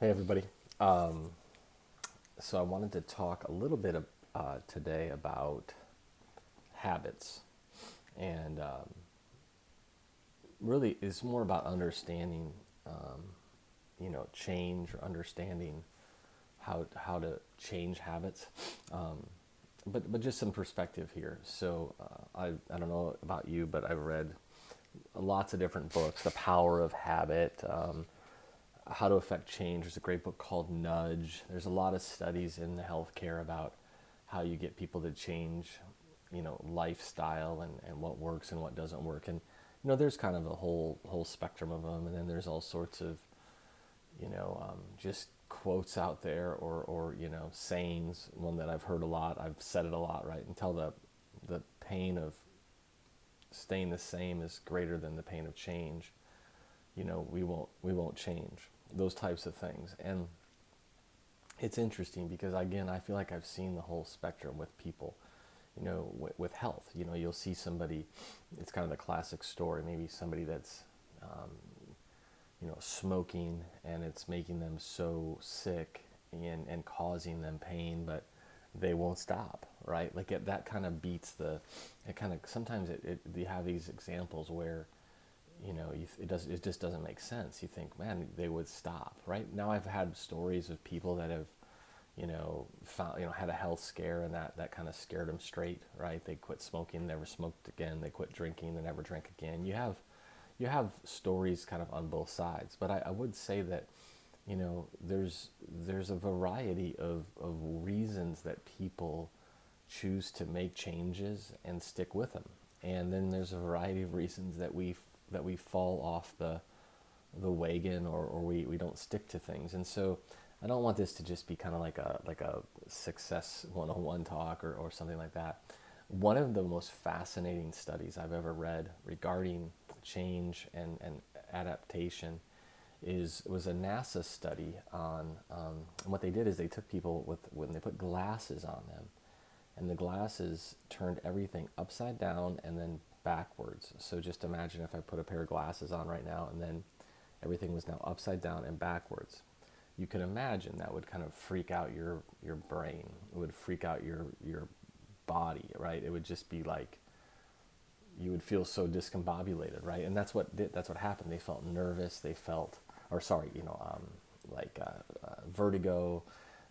Hey everybody. Um, so I wanted to talk a little bit today about habits, and really it's more about understanding, change or understanding how to change habits. But just some perspective here. So I don't know about you, but I've read lots of different books. The Power of Habit. How to Affect Change. There's a great book called Nudge. There's a lot of studies in the healthcare about how you get people to change, lifestyle and what works and what doesn't work. And there's kind of a whole spectrum of them. And then there's all sorts of just quotes out there or sayings. One that I've heard a lot. I've said it a lot, right? Until the pain of staying the same is greater than the pain of change, we won't change, those types of things. And it's interesting because again, I feel like I've seen the whole spectrum with people, with health. You'll see somebody, it's kind of the classic story, maybe somebody that's smoking, and it's making them so sick and causing them pain, but they won't stop, right? Like that kind of beats it kind of, sometimes you have these examples where it just doesn't make sense. You think, man, they would stop, right? Now I've had stories of people that have, found, had a health scare, and that kind of scared them straight, right? They quit smoking, never smoked again. They quit drinking, they never drank again. You have stories kind of on both sides, but I would say that, there's a variety of reasons that people choose to make changes and stick with them. And then there's a variety of reasons that we fall off the wagon, or we don't stick to things. And so I don't want this to just be kind of like a success 101 talk or something like that. One of the most fascinating studies I've ever read regarding change and adaptation was a NASA study on, and what they did is they took people when they put glasses on them, and the glasses turned everything upside down and then backwards. So just imagine if I put a pair of glasses on right now, and then everything was now upside down and backwards. You can imagine that would kind of freak out your brain. It would freak out your body, right? It would just be like you would feel so discombobulated, right? And that's what happened. They felt nervous. They felt, or sorry, like vertigo.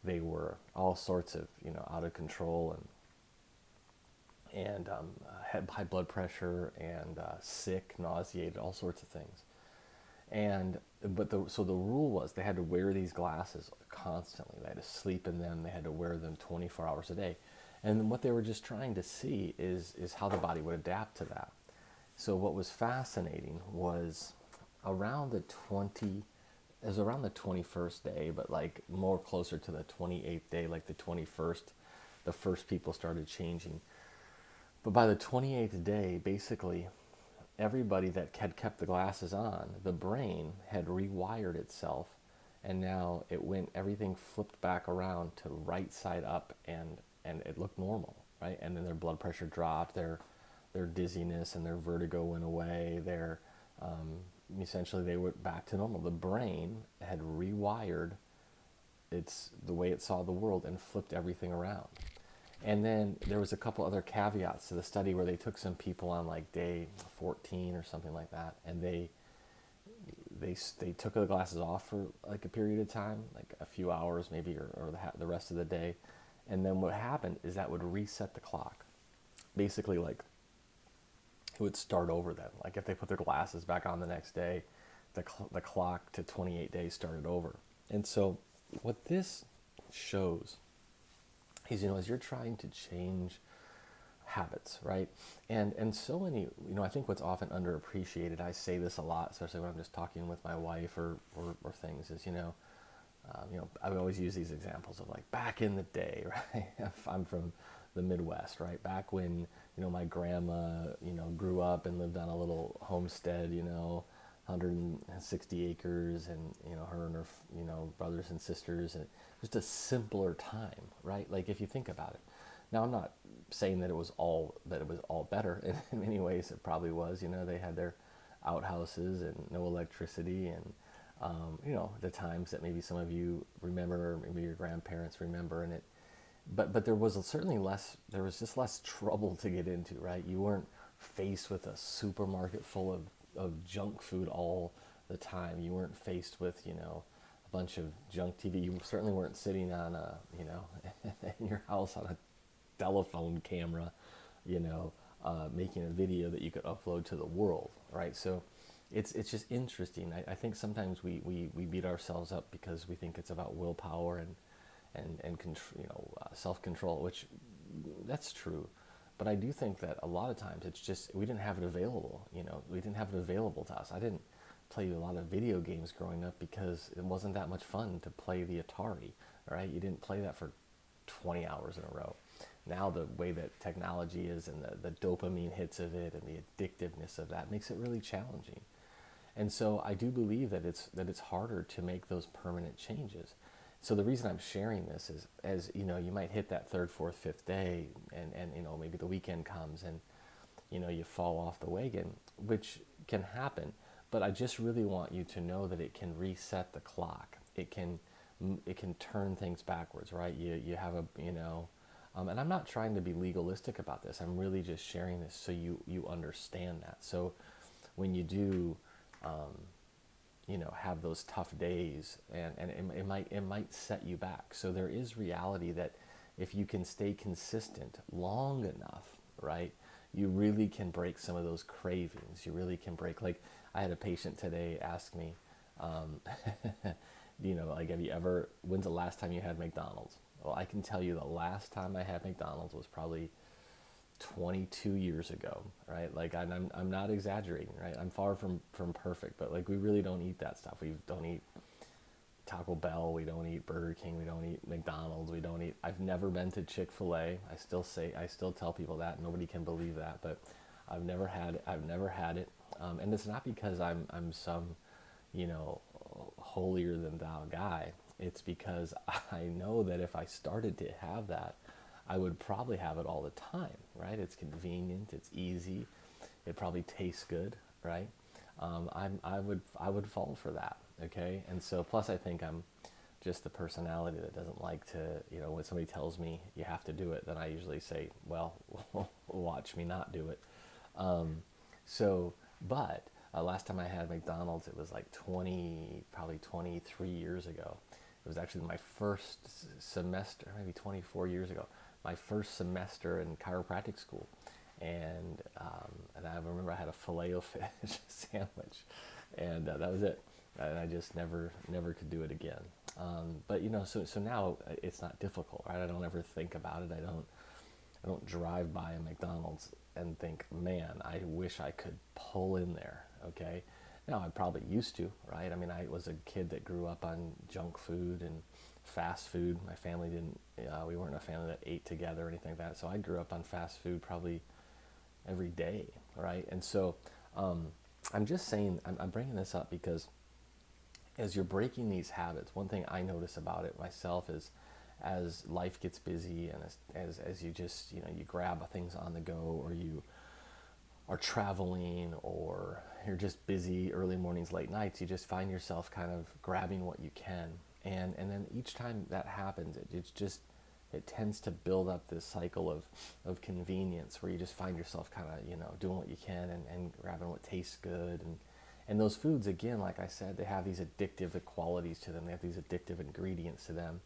They were all sorts of out of control, and had high blood pressure, and sick, nauseated, all sorts of things. And so the rule was they had to wear these glasses constantly. They had to sleep in them. They had to wear them 24 hours a day. And what they were just trying to see is how the body would adapt to that. So what was fascinating was around the 20 it was around the 21st day, but like more closer to the 28th day, like the 21st, the first people started changing. But by the 28th day, basically everybody that had kept the glasses on, the brain had rewired itself, and now everything flipped back around to right side up, and it looked normal, right? And then their blood pressure dropped, their dizziness and their vertigo went away. Essentially they went back to normal. The brain had rewired the way it saw the world and flipped everything around. And then there was a couple other caveats to the study where they took some people on like day 14 or something like that, and they took the glasses off for like a period of time, like a few hours maybe, or the rest of the day. And then what happened is that would reset the clock. Basically, like it would start over then. Like if they put their glasses back on the next day, the clock to 28 days started over. And so what this shows is, as you're trying to change habits, right? And so many, I think what's often underappreciated, I say this a lot, especially when I'm just talking with my wife or things, is, I would always use these examples of like back in the day, right? I'm from the Midwest, right? Back when, my grandma, grew up and lived on a little homestead, 160 acres, and, her and her, brothers and sisters, and just a simpler time, right? Like if you think about it. Now, I'm not saying that it was all better. In many ways, it probably was. They had their outhouses and no electricity, and the times that maybe some of you remember, or maybe your grandparents remember, and but there was certainly there was just less trouble to get into, right? You weren't faced with a supermarket full of junk food all the time. You weren't faced with, a bunch of junk TV. You certainly weren't sitting on in your house on a telephone camera, making a video that you could upload to the world, right? So it's just interesting. I think sometimes we beat ourselves up because we think it's about willpower and self-control, which that's true. But I do think that a lot of times it's just we didn't have it available. We didn't have it available to us. I didn't play a lot of video games growing up because it wasn't that much fun to play the Atari, right? You didn't play that for 20 hours in a row. Now the way that technology is and the dopamine hits of it and the addictiveness of that makes it really challenging. And so I do believe that it's harder to make those permanent changes. So the reason I'm sharing this is, as you might hit that third, fourth, fifth day, and maybe the weekend comes and you fall off the wagon, which can happen. But I just really want you to know that it can reset the clock. It can turn things backwards, right? You have and I'm not trying to be legalistic about this. I'm really just sharing this so you understand that. So when you do, have those tough days, and it might set you back. So there is reality that if you can stay consistent long enough, right, you really can break some of those cravings. You really can break. Like I had a patient today ask me, when's the last time you had McDonald's? Well, I can tell you the last time I had McDonald's was probably 22 years ago, right? Like I'm not exaggerating, right? I'm far from perfect, but like we really don't eat that stuff. We don't eat Taco Bell, we don't eat Burger King, we don't eat McDonald's, I've never been to Chick-fil-A. I still tell people that. Nobody can believe that, but I've never had it. And it's not because I'm some, holier than thou guy. It's because I know that if I started to have that, I would probably have it all the time, right? It's convenient, it's easy, it probably tastes good, right? I would fall for that, okay? And so, plus I think I'm just the personality that doesn't like to, when somebody tells me you have to do it, then I usually say, well, watch me not do it. So, but last time I had McDonald's, it was like probably 23 years ago. It was actually my first semester, maybe 24 years ago, my first semester in chiropractic school. And I remember I had a Filet-O-Fish sandwich, and that was it. And I just never could do it again. But so now it's not difficult, right? I don't ever think about it. I don't drive by a McDonald's and think, man, I wish I could pull in there, okay? Now, I probably used to, right? I mean, I was a kid that grew up on junk food and fast food. My family didn't, we weren't a family that ate together or anything like that. So I grew up on fast food probably every day, right? And so I'm just saying, I'm bringing this up because as you're breaking these habits, one thing I notice about it myself is as life gets busy and as you just, you grab things on the go, or you are traveling, or you're just busy early mornings, late nights, you just find yourself kind of grabbing what you can. And then each time that happens, it tends to build up this cycle of convenience where you just find yourself kind of, doing what you can and grabbing what tastes good. And those foods, again, like I said, they have these addictive qualities to them. They have these addictive ingredients to them.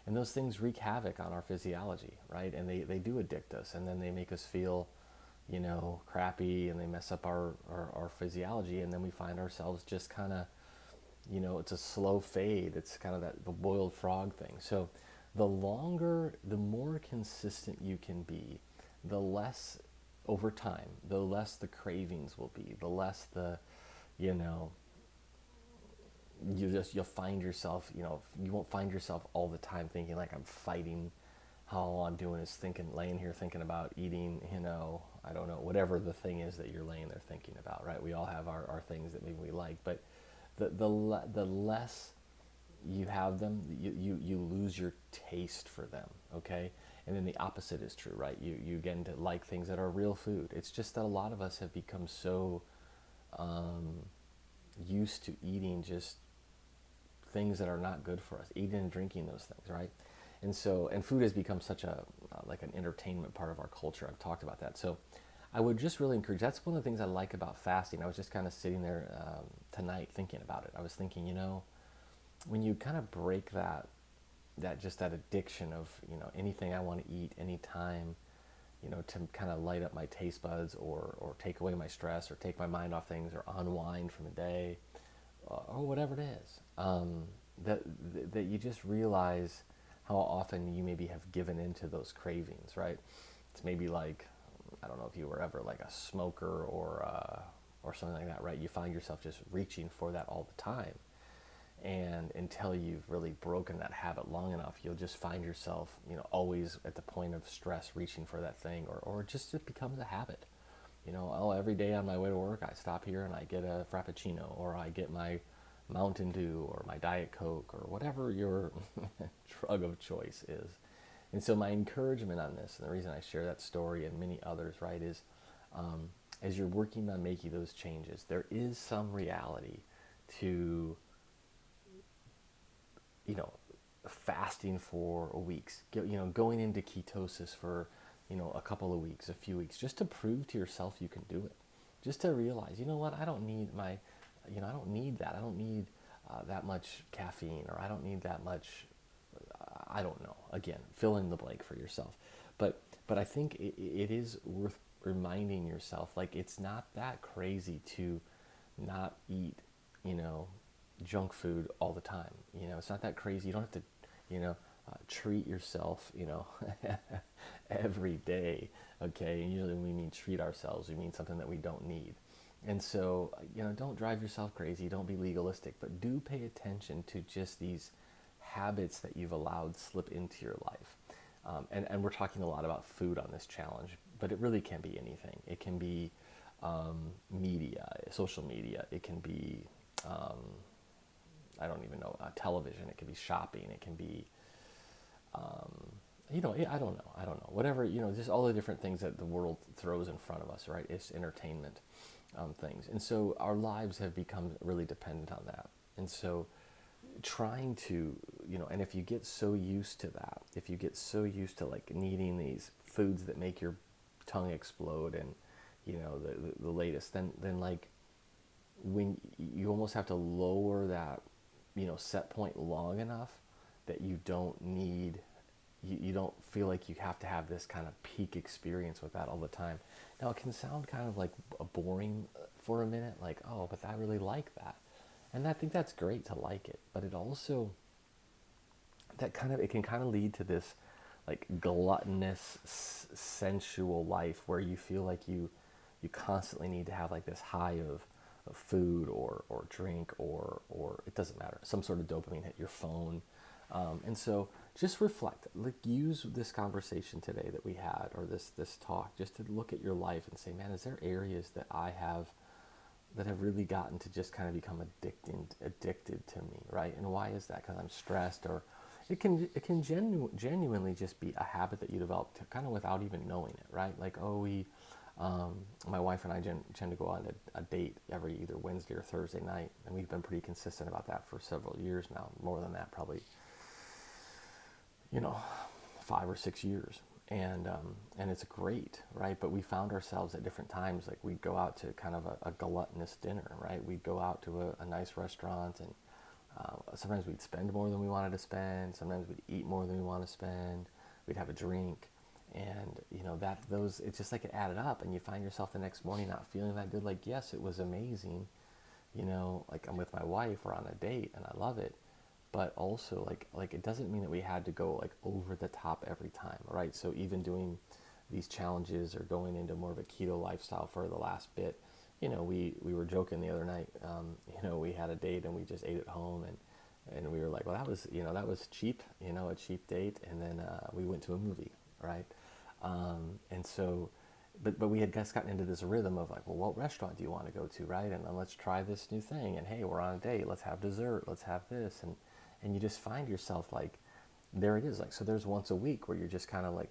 And those things wreak havoc on our physiology, right? And they do addict us, and then they make us feel, crappy, and they mess up our physiology, and then we find ourselves just kind of, it's a slow fade. It's kind of the boiled frog thing. So the more consistent you can be, the less over time, the less the cravings will be, the less you'll find yourself, you won't find yourself all the time thinking like I'm fighting. All I'm doing is laying here thinking about eating, I don't know, whatever the thing is that you're laying there thinking about, right? We all have our things that maybe we like, but the less you have them, you lose your taste for them, okay? And then the opposite is true, right? You get to like things that are real food. It's just that a lot of us have become so used to eating just things that are not good for us, eating and drinking those things, right? And so, and food has become such a like an entertainment part of our culture. I've talked about that. So I would just really encourage, that's one of the things I like about fasting. I was just kind of sitting there tonight thinking about it. I was thinking, when you kind of break that addiction of, anything I want to eat anytime, to kind of light up my taste buds, or take away my stress, or take my mind off things, or unwind from the day, or whatever it is, that that you just realize how often you maybe have given into those cravings, right? It's maybe like, I don't know if you were ever like a smoker, or something like that, right? You find yourself just reaching for that all the time. And until you've really broken that habit long enough, you'll just find yourself, always at the point of stress reaching for that thing, or just it becomes a habit. Every day on my way to work, I stop here and I get a Frappuccino, or I get my Mountain Dew, or my Diet Coke, or whatever your drug of choice is. And so my encouragement on this, and the reason I share that story and many others, right, is as you're working on making those changes, there is some reality to, fasting for weeks, going into ketosis for, a couple of weeks, a few weeks, just to prove to yourself you can do it. Just to realize, what, I don't need I don't need that. I don't need that much caffeine, or I don't need that much, I don't know. Again, fill in the blank for yourself. But I think it is worth reminding yourself, like, it's not that crazy to not eat, junk food all the time. It's not that crazy. You don't have to, treat yourself, every day. Okay. And usually when we mean treat ourselves, we mean something that we don't need. And so, don't drive yourself crazy. Don't be legalistic, but do pay attention to just these habits that you've allowed slip into your life. And we're talking a lot about food on this challenge, but it really can be anything. It can be media, social media. It can be, I don't even know, television. It can be shopping. It can be, I don't know. Whatever, just all the different things that the world throws in front of us, right? It's entertainment things. And so our lives have become really dependent on that. And so trying to, and if you get so used to that, if you get so used to like needing these foods that make your tongue explode, and, the latest, then like, when you almost have to lower that, set point long enough that you don't need, you don't feel like you have to have this kind of peak experience with that all the time. Now, it can sound kind of like boring for a minute, like, oh, but I really like that. And I think that's great to like it, but it also, it can kind of lead to this like gluttonous, sensual life where you feel like you constantly need to have like this high of food, or drink, or it doesn't matter, some sort of dopamine hit, your phone. And so just reflect, like, use this conversation today that we had, or this talk, just to look at your life and say, man, is there areas that I have that have really gotten to just kind of become addicted to me, right? And why is that? Because I'm stressed, or it can genuinely just be a habit that you develop kind of without even knowing it, right? Like, oh, my wife and I tend to go on a date every either Wednesday or Thursday night, and we've been pretty consistent about that for several years now, more than that, probably, 5 or 6 years. And it's great, right? But we found ourselves at different times, like we'd go out to kind of a gluttonous dinner, right? We'd go out to a nice restaurant, and sometimes we'd spend more than we wanted to spend. Sometimes we'd eat more than we want to spend. We'd have a drink, and it's just like it added up, and you find yourself the next morning not feeling that good. Like, yes, it was amazing, like I'm with my wife, we're on a date, and I love it. But also, like it doesn't mean that we had to go like over the top every time, right? So even doing these challenges, or going into more of a keto lifestyle for the last bit, we were joking the other night. We had a date and we just ate at home, and we were like, well, that was cheap, a cheap date, and then we went to a movie, right? And so, but we had just gotten into this rhythm of like, well, what restaurant do you want to go to, right? And then let's try this new thing, and hey, we're on a date, let's have dessert, let's have this, and you just find yourself like, there it is. Like, so there's once a week where you're just kind of like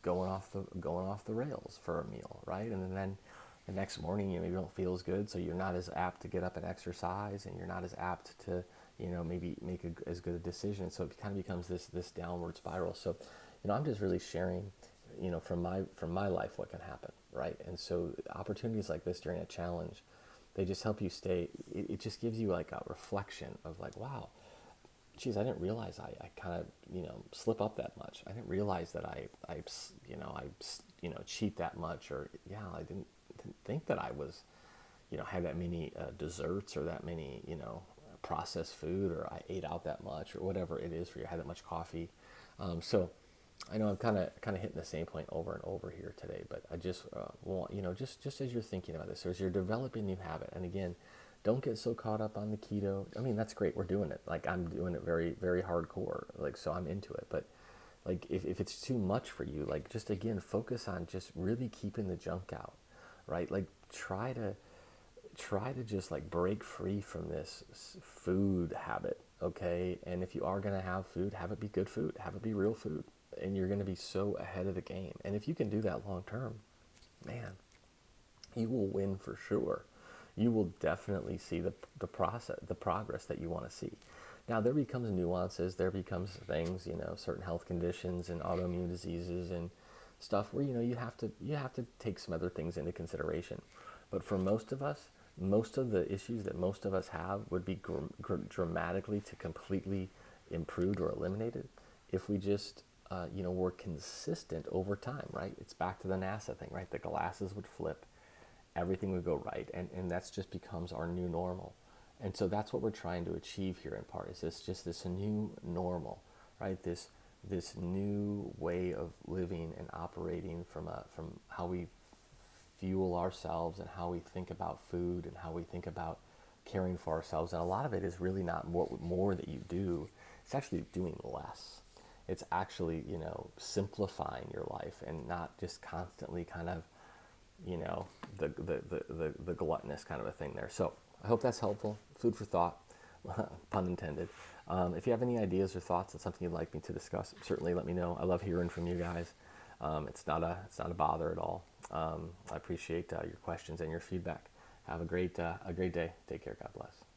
going off the rails for a meal, right? And then the next morning, you don't feel as good, so you're not as apt to get up and exercise, and you're not as apt to, maybe make as good a decision. So it kind of becomes this downward spiral. So, I'm just really sharing, from my life what can happen, right? And so opportunities like this during a challenge, they just help you stay. It just gives you like a reflection of like, wow, geez, I didn't realize I kind of, slip up that much. I didn't realize that I cheat that much, or yeah, I didn't think that I was, had that many desserts, or that many, processed food, or I ate out that much, or whatever it is for you. I had that much coffee. So I know I'm kind of hitting the same point over and over here today, but I just want, just as you're thinking about this, or as you're developing a new habit, and again, don't get so caught up on the keto. I mean, that's great. We're doing it. Like, I'm doing it very, very hardcore. Like, so I'm into it. But like, if it's too much for you, like, just again, focus on just really keeping the junk out, right? Like, try to just like break free from this food habit, okay? And if you are going to have food, have it be good food, have it be real food, and you're going to be so ahead of the game. And if you can do that long term, man, you will win for sure. You will definitely see the progress that you want to see. Now there becomes nuances, there becomes things, certain health conditions and autoimmune diseases and stuff where you have to take some other things into consideration. But for most of us, most of the issues that most of us have would be dramatically to completely improved or eliminated if we just were consistent over time, right? It's back to the NASA thing, right? The glasses would flip, everything would go right, and that's just becomes our new normal. And so that's what we're trying to achieve here in part, is this new normal, right? This new way of living and operating from how we fuel ourselves, and how we think about food, and how we think about caring for ourselves. And a lot of it is really not more that you do, it's actually doing less. It's actually, simplifying your life, and not just constantly kind of, the gluttonous kind of a thing there. So I hope that's helpful. Food for thought, pun intended. If you have any ideas or thoughts on something you'd like me to discuss, certainly let me know. I love hearing from you guys. It's not a bother at all. I appreciate your questions and your feedback. Have a great day. Take care. God bless.